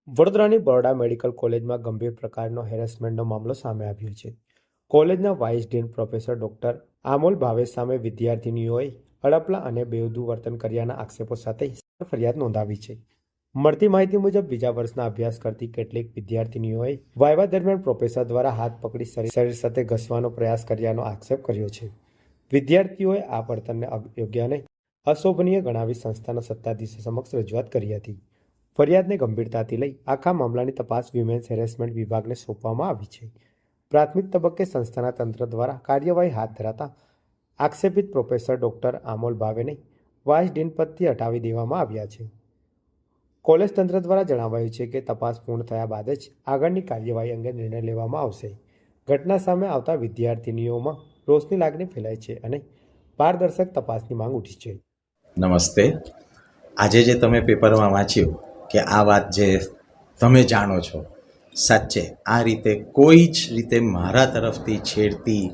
વડોદરાની બરોડા મેડિકલ કોલેજમાં ગંભીર પ્રકારનો હેરેસમેન્ટનો મામલો સામે આવ્યો છે. કોલેજના vice dean professor doctor Amol Bhavesh સામે વિદ્યાર્થીનીઓએ અડપલા અને બેહુદુ વર્તન કર્યાના આક્ષેપો સાથે ફરિયાદ નોંધાવી છે. મળતી માહિતી મુજબ બીજા વર્ષના અભ્યાસ કરતી કેટલીક વિદ્યાર્થીનીઓએ વાયવા દરમિયાન પ્રોફેસર દ્વારા હાથ પકડી શરીર સાથે ઘસવાનો પ્રયાસ કર્યાનો આક્ષેપ કર્યો છે. વિદ્યાર્થીઓએ આ વર્તનને અયોગ્ય અને અશોભનીય ગણાવી સંસ્થાના સત્તાધીશો સમક્ષ રજૂઆત કરી હતી. ફરિયાદને ગંભીરતાથી લઈ આખા મામલાની તપાસ વિમેન્સ હેરેસમેન્ટ વિભાગને સોંપવામાં આવી છે. પ્રાથમિક તબક્કે સંસ્થાના તંત્ર દ્વારા કાર્યવાહી હાથ ધરાતા આક્ષેપિત professor doctor Amol ભાવેને vice dean પદથી હટાવી દેવામાં આવ્યા છે. કોલેજ તંત્ર દ્વારા જણાવાયું છે કે તપાસ પૂર્ણ થયા બાદ જ આગળની કાર્યવાહી અંગે નિર્ણય લેવામાં આવશે. ઘટના સામે આવતા વિદ્યાર્થીનીઓમાં રોષની લાગણી ફેલાઈ છે અને પારદર્શક તપાસની માંગ ઉઠી છે. નમસ્તે. આજે જે તમે પેપરમાં વાંચ્યું કે આ વાત જે તમે જાણો છો, સાચે આ રીતે કોઈ જ રીતે મારા તરફથી છેડતી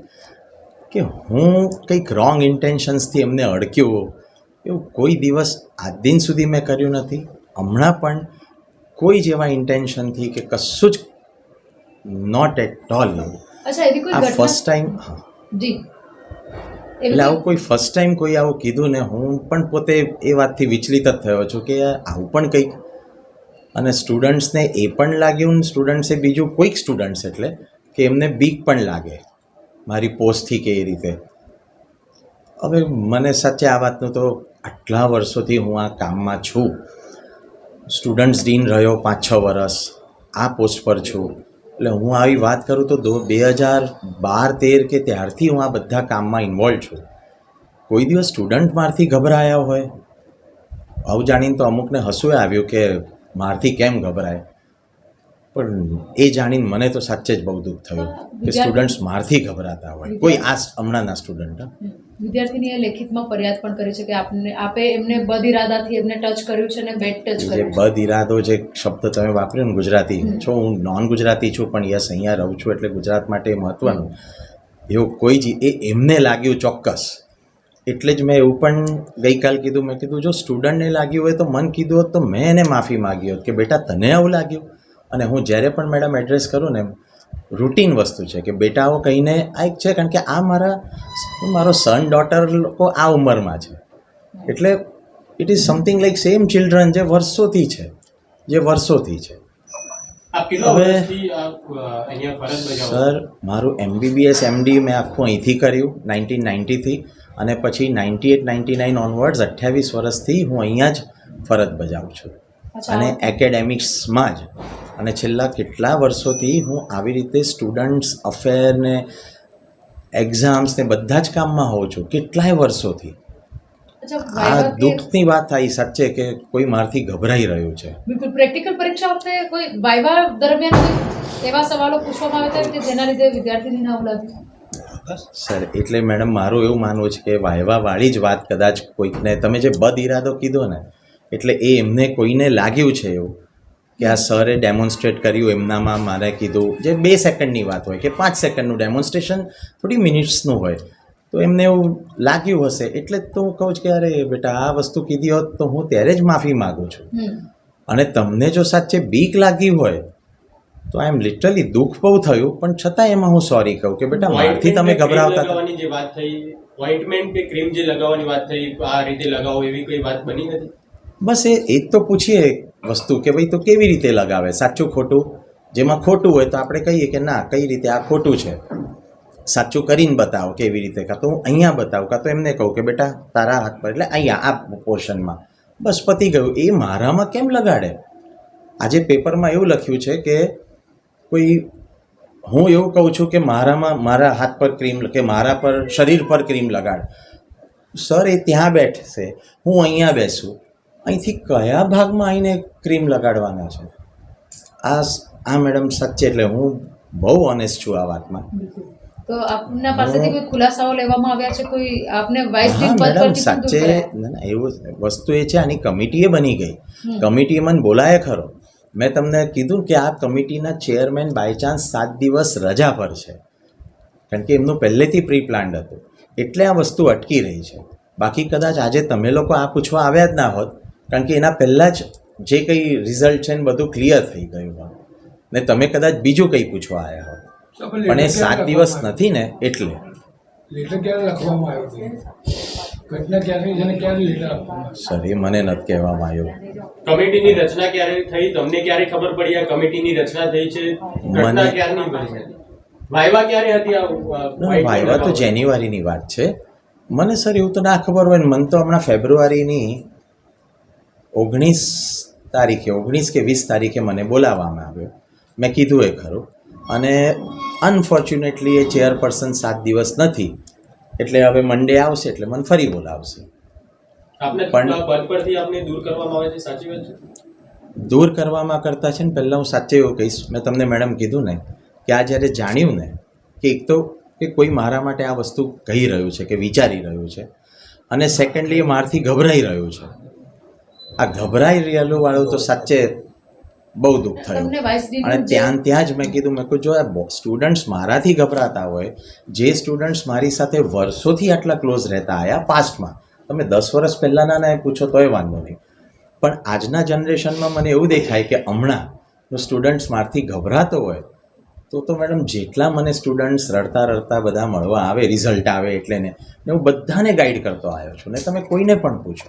કે હું કંઈક રોંગ ઇન્ટેન્શન્સથી એમને અડક્યો એવું કોઈ દિવસ આજ દિન સુધી મેં કર્યું નથી. હમણાં પણ કોઈ જ એવા ઇન્ટેન્શનથી કે કશું જ નોટ એટ ઓલ. આ ફર્સ્ટ ટાઈમ એટલે આવું કોઈ ફર્સ્ટ ટાઈમ કોઈ આવું કીધું ને હું પણ પોતે એ વાતથી વિચલિત જ થયો છું કે આવું પણ કંઈક. અને સ્ટુડન્ટ્સને એ પણ લાગ્યું, સ્ટુડન્ટ્સે બીજું કોઈક સ્ટુડન્ટ્સ એટલે કે એમને બીક પણ લાગે મારી પોસ્ટથી કે એ રીતે. હવે મને સાચે આ વાતનું તો આટલા વર્ષોથી હું આ કામમાં છું, સ્ટુડન્ટ્સ ડીન રહ્યો 5-6 વર્ષ, આ પોસ્ટ પર છું. એટલે હું આવી વાત કરું તો 2012-13 કે ત્યારથી હું આ બધા કામમાં ઇન્વોલ્વ છું. કોઈ દિવસ સ્ટુડન્ટ મારથી ગભરાયા હોય આવું જાણીને તો અમુકને હસવું આવ્યું કે મારથી કેમ ગભરાય, પણ એ જાણીને મને તો સાચે જ બહુ દુઃખ થયું કે સ્ટુડન્ટ્સ મારથી ગભરાતા હોય. કોઈ આ હમણાંના સ્ટુડન્ટ વિદ્યાર્થીનીએ લેખિતમાં ફરિયાદ પણ કરી છે કે આપે એમને બદ ઇરાદાથી એમને ટચ કર્યું છે અને બેડ ટચ કર્યું છે. બદ ઇરાદો જે શબ્દ તમે વાપર્યો ને, ગુજરાતી છો, હું નોન ગુજરાતી છું પણ યસ અહીંયા રહું છું એટલે ગુજરાત માટે મહત્વનું. એવું કોઈ જ એમને લાગ્યું ચોક્કસ. એટલે જ મેં એવું પણ ગઈકાલ કીધું, મેં કીધું જો સ્ટુડન્ટને લાગ્યું હોય તો મને કીધું હોત તો મેં એને માફી માગી હોત કે બેટા તને આવું લાગ્યું. અને હું જ્યારે પણ મેડમ એડ્રેસ કરું ને રૂટીન વસ્તુ છે કે બેટા આવો કહીને આ એક છે, કારણ કે આ મારો સન ડોટર લોકો આ ઉંમરમાં છે એટલે it is something like same children જે વર્ષોથી છે. હવે સર મારું MBBS MD મેં આખું અહીંથી કર્યું 1990થી અને પછી 98-99 ઓનવર્ડ્સ 28 વર્ષથી હું અહીંયા જ ફરજ બજાવું છું અને એકેડેમિક્સમાં જ. અને છેલ્લા કેટલા વર્ષોથી હું આવી રીતે સ્ટુડન્ટ્સ અફેરને એક્ઝામ્સ ને બધા જ કામમાં હોઉં છું કેટલાય વર્ષોથી. આ દુઃખની વાત થાય સાચે કે કોઈ મારથી ગભરાઈ રહ્યું છે. બિલકુલ. પ્રેક્ટિકલ પરીક્ષા વખતે કોઈ વાયવા દરમિયાન એવા સવાલો પૂછવામાં આવ્યા હતા કે જેના લીધે વિદ્યાર્થીનીને આવું લાગ્યું? સર એટલે મેડમ મારું એવું માનવું છે કે વાયવાવાળી જ વાત કદાચ કોઈકને, તમે જે બદ ઇરાદો કીધો ને એટલે એ એમને કોઈને લાગ્યું છે એવું કે આ સરે ડેમોન્સ્ટ્રેટ કર્યું એમનામાં, મારે કીધું જે 2 સેકન્ડની વાત હોય કે 5 સેકન્ડનું ડેમોન્સ્ટ્રેશન થોડી મિનિટ્સનું હોય તો એમને એવું લાગ્યું હશે. એટલે જ તો હું કહું છું કે અરે બેટા આ વસ્તુ કીધી હોત તો હું ત્યારે જ માફી માગું છું. અને તમને જો સાચે બીક લાગી હોય તો આઈ એમ લિટરલી દુઃખ બહુ થયું, પણ છતાં એમાં હું સોરી કહું કે બેટા મારથી તમે ગભરાવતા હતા. જે વાત થઈ ઓઇન્ટમેન્ટ કે ક્રીમ જે લગાવવાની વાત થઈ, આ રીતે લગાવો એવી કોઈ વાત બની નથી? બસ એ જ તો પૂછીએ વસ્તુ કે ભાઈ તો કેવી રીતે લગાવે, સાચું ખોટું. જેમાં ખોટું હોય તો આપણે કહીએ કે ના કઈ રીતે આ ખોટું છે, સાચું કરીને બતાવો કેવી રીતે. કાં તો હું અહીંયા બતાવું, કાં તો એમને કહું કે બેટા તારા હાથ પર એટલે અહીંયા આ પોર્શનમાં, બસ પતી ગયું. એ મારામાં કેમ લગાડે? આજે પેપરમાં એવું લખ્યું છે કે કોઈ, હું એવું કહું છું કે મારા હાથ પર ક્રીમ કે મારા પર શરીર પર ક્રીમ લગાડ. સર એ ત્યાં બેઠશે, હું અહીંયા બેસું, અહીંથી કયા ભાગમાં આવીને ક્રીમ લગાડવાના છે? આ મેડમ સાચે એટલે હું બહુ ઓનેસ્ટ છું આ વાતમાં. તો આપના પાસેથી કોઈ ખુલાસાઓ લેવામાં આવ્યા છે? કોઈ આપને વાઇસ ડીન પદ મેડમ પરથી સાચે ના એવું વસ્તુ એ છે, આની કમિટીએ બની ગઈ. કમિટીએ મને બોલાય ખરો. મેં તમને કીધું કે આ કમિટીના ચેરમેન બાય ચાન્સ 7 દિવસ રજા પર છે, કારણ કે એમનું પહેલેથી પ્રી પ્લાન્ડ હતું એટલે આ વસ્તુ અટકી રહી છે. બાકી કદાચ આજે તમે લોકો આ પૂછવા આવ્યા જ ના હોત, કારણ કે એના પહેલાં જ જે કંઈ રિઝલ્ટ છે ને બધું ક્લિયર થઈ ગયું હોય ને તમે કદાચ બીજું કંઈ પૂછવા આવ્યા હો પણ એ 7 દિવસ નથી ને એટલે લેટર ક્યારે લખવામાં આવ્યું છે? ઘટના ક્યારે છે અને ક્યારે લેટર આપવામાં આવ્યું? સર એ મને નથી કહેવામાં આવ્યું. કમિટીની રચના ક્યારે થઈ તમને ક્યારે ખબર પડી આ કમિટીની રચના થઈ છે ઘટના મને- ક્યારની બની હતી વાયવા ક્યારે હતી આ વાયવા તો જાન્યુઆરીની વાત છે. મને સર એવું તો ના ખબર હોય ને મને તો હમણાં ફેબ્રુઆરીની 19 તારીખે 19 કે 20 તારીખે મને બોલાવવામાં આવ્યો. મેં કીધું એ ખરું અને અનફોર્ચ્યુનેટલી એ ચેરપર્સન 7 દિવસ નથી એટલે હવે મંડે આવશે એટલે મને ફરી બોલાવશે. આપને પણ- પદ પરથી આપને દૂર કરવામાં આવે છે સાચી વાત છે દૂર કરવામાં કરતાં છે ને પહેલાં હું સાચે એવું કહીશ મેં તમને મેડમ કીધું ને કે આ જ્યારે જાણ્યું ને કે એક તો કે કોઈ મારા માટે આ વસ્તુ કહી રહ્યું છે કે વિચારી રહ્યું છે અને સેકન્ડલી એ મારાથી ગભરાઈ રહ્યું છે. આ ગભરાઈ રહેલું વાળું તો સાચે બહુ દુઃખ થયું તમને વાઇસ અને ત્યાં જ મેં કીધું મેં કહ્યું જો આ સ્ટુડન્ટ્સ મારાથી ગભરાતા હોય જે સ્ટુડન્ટ્સ મારી સાથે વર્ષોથી આટલા ક્લોઝ રહેતા આવ્યા પાસ્ટમાં તમે 10 વર્ષ પહેલાંના ને પૂછો તોય વાંધો નહીં પણ આજના જનરેશનમાં મને એવું દેખાય કે હમણાં જો સ્ટુડન્ટ્સ મારથી ગભરાતો હોય તો મેડમ જેટલા મને સ્ટુડન્ટ્સ રડતા રડતા બધા મળવા આવે રિઝલ્ટ આવે એટલે ને હું બધાને ગાઈડ કરતો આવ્યો છું ને તમે કોઈને પણ પૂછો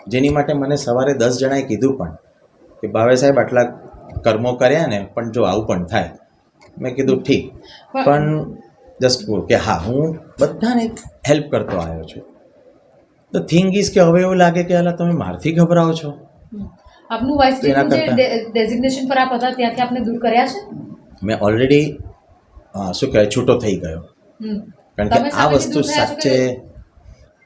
જેની માટે મને સવારે 10 જણાએ કીધું પણ કે ભાવે સાહેબ આટલા કર્મો કર્યા ને પણ જો આવું પણ થાય મેં કીધું ઠીક પણ જસ્ટ કે હા હું બધાને હેલ્પ કરતો આવ્યો છું. ધ થિંગ ઇઝ કે હવે એવું લાગે કે અલા તમે મારથી ગભરાઓ છો. આપનું વાઇસ તો એના જે કરતાં- ડેઝિગ્નેશન પર આપ હતા ત્યાંથી આપને દૂર કર્યા છે? મેં ઓલરેડી શું કહેવાય છૂટો થઈ ગયો હમ. કારણ તમે કે આ સામેથી વસ્તુ દૂર થયા છો કે- સાચે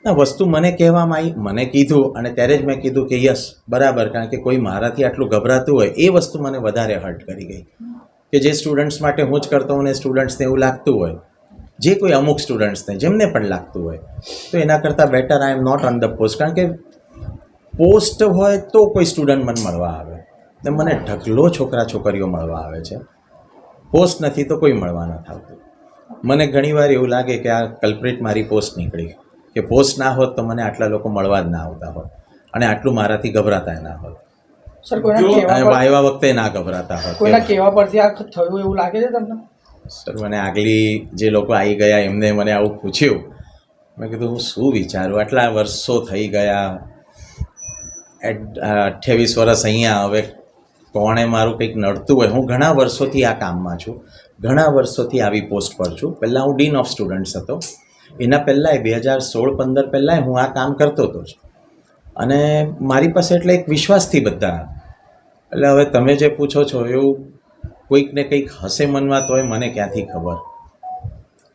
ના વસ્તુ મને કહેવામાં આવી મને કીધું અને ત્યારે જ મેં કીધું કે યસ બરાબર કારણ કે કોઈ મારાથી આટલું ગભરાતું હોય એ વસ્તુ મને વધારે હર્ટ કરી ગઈ કે જે સ્ટુડન્ટ્સ માટે હું જ કરતો હોઉં ને સ્ટુડન્ટ્સને એવું લાગતું હોય જે કોઈ અમુક સ્ટુડન્ટ્સને જેમને પણ લાગતું હોય તો એના કરતાં better I am not on the post કારણ કે પોસ્ટ હોય તો કોઈ સ્ટુડન્ટ મને મળવા આવે ને મને ઢગલો છોકરા છોકરીઓ મળવા આવે છે પોસ્ટ નથી તો કોઈ મળવા નથી આવતું. મને ઘણીવાર એવું લાગે કે આ કલ્પ્રિટ મારી પોસ્ટ નીકળી કે પોસ્ટ ના હોત તો મને આટલા લોકો મળવા જ ના આવતા હોત અને આટલું મારાથી ગભરાતા ના હોત સર કોઈના જો- કહેવા અને પર- વાયવા વખતે ના ગભરાતા હોત. કોઈના કહેવા પરથી આ થયું એવું લાગે છે તમને? સર મને આગલી જે લોકો આવી ગયા એમને મને આવું પૂછ્યું મેં કીધું હું શું વિચારું આટલા વર્ષો થઈ ગયા 28 વર્ષ અહીંયા હવે કોણે મારું કંઈક નડતું હોય હું ઘણા વર્ષોથી આ કામમાં છું ઘણા વર્ષોથી આવી પોસ્ટ પર છું. પહેલાં હું ડીન ઓફ સ્ટુડન્ટ્સ હતો એના પહેલાંય 2016-15 પહેલાંય હું આ કામ કરતો હતો જ અને મારી પાસે એટલે એક વિશ્વાસથી બધા એટલે હવે તમે જે પૂછો છો એવું કોઈક ને કંઈક હશે મનમાં તોય મને ક્યાંથી ખબર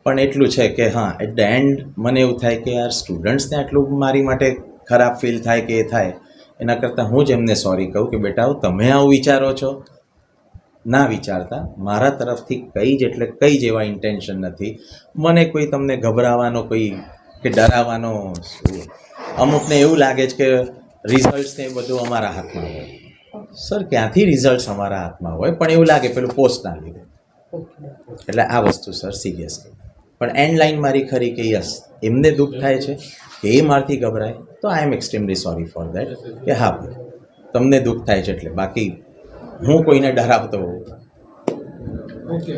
પણ એટલું છે કે હા એટ ધ એન્ડ મને એવું થાય કે યાર સ્ટુડન્ટ્સને આટલું મારી માટે ખરાબ ફીલ થાય કે એ થાય એના કરતાં હું જ એમને સોરી કહું કે બેટા તમે આવું વિચારો છો ના વિચારતા મારા તરફથી કંઈ જ એટલે કંઈ જ એવા ઇન્ટેન્શન નથી મને કોઈ તમને ગભરાવાનો કોઈ કે ડરાવવાનો અમુકને એવું લાગે છે કે રિઝલ્ટ્સ ને એ બધું અમારા હાથમાં હોય સર ક્યાંથી રિઝલ્ટ્સ અમારા હાથમાં હોય પણ એવું લાગે પેલું પોસ્ટ ના લીધે એટલે આ વસ્તુ સર સિરિયસલી પણ એન્ડ લાઈન મારી ખરી કે યસ એમને દુઃખ થાય છે કે એ મારથી ગભરાય તો આઈ એમ એક્સ્ટ્રીમલી સોરી ફોર દેટ કે હા ભાઈ તમને દુઃખ થાય છે એટલે બાકી હું કોઈને ડરાવતો હોઉં ઓકે